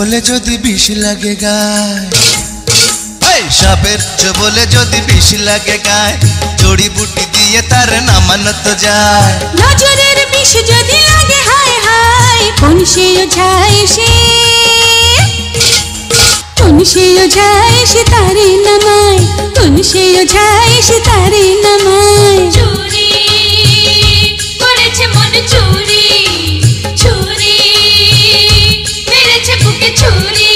বলে যদি বিষ লাগে গায়, সাপের বলে যদি বিষ লাগে গায়, জড়িবুটি দিয়ে তার নামানো তো যায়। নজরের বিষ যদি লাগে হায় হায়, কোন সে ওঝায় সে, কোন সে ওঝায় সে তারে নামায়, কোন সে ওঝায় সে তারে নামায়। চুরি করেছে মন চুরি, চুরি মেরেছে বুকে ছুরি।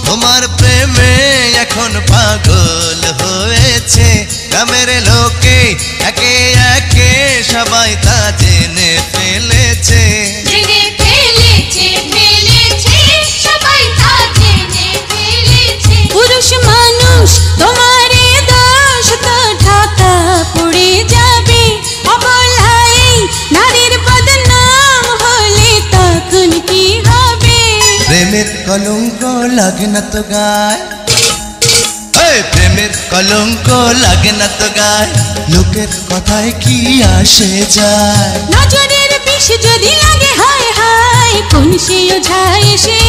তোমার প্রেমে এখন পাগল হয়েছে, গ্রামের লোকে একে একে সবাই তা জেনে ফেলেছে, জেনে ফেলেছে, ফেলেছে সবাই তা জেনে ফেলেছে। পুরুষ মানুষ তোমার দোষ তো ঢাকা পড়ে যাবে, অবলায় নারীর বদনাম হলে তখন কি হবে? প্রেমের কলঙ্ক লাগে না তো গায়, প্রেমের কলঙ্ক লাগে না তো গায়, লোকের কথায় কি আসে যায়। নজরের বিষ যদি লাগে হায় হায়, কোন সে ওঝায় সে,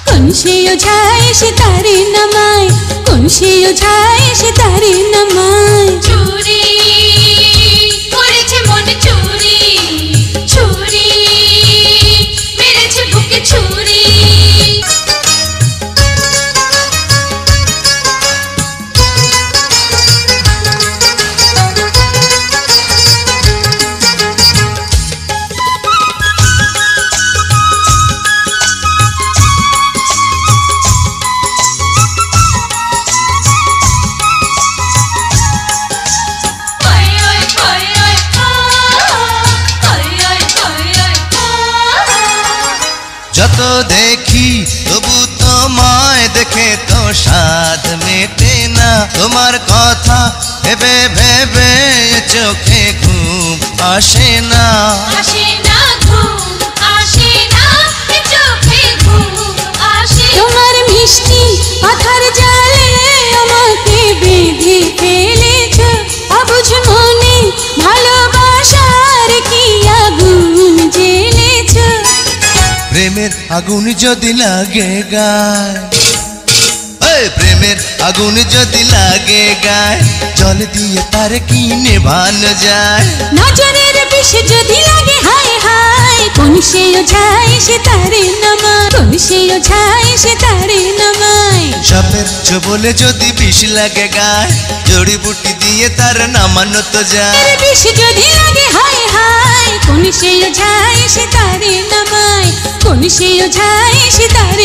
কোন সে ওঝায় সে তারে নামায়, কোন সে ওঝায় সে তারে নামায়। চুরি করেছে মন চুরি, চুরি মেরেছে বুকে ছুরি। যত দেখি তবু তোমায় দেখে তো স্বাদ মেটে না, তোমার কথা ভেবে ভেবে চোখে ঘুম আসে না, আসে না ঘুম, আসে না চোখে ঘুম আসে। তোমার মিষ্টি কথার জালে আমাকে বেঁধে ফেলেছ, অবুঝ মনে ভালোবাসার কি আগুন জ্বেলেছ। প্রেমের আগুন যদি লাগে গায়, প্রেমের আগুন যদি লাগে গায়, জল দিয়ে তার কি নেভানো যায়। নজরের বিষ যদি লাগে হায় হায়, কোন সে ওঝায় সে তারে নামায়, কোন সে ওঝায় সে তারে নামায়। সাপের বলে যদি বিষ লাগে গায়, জড়িবুটি দিয়ে তার নামানো তো যায়। বিষ যদি লাগে হায় হায়, কোন সে ওঝায় সে তারে নামায়, কোন সে ওঝায় সে তারে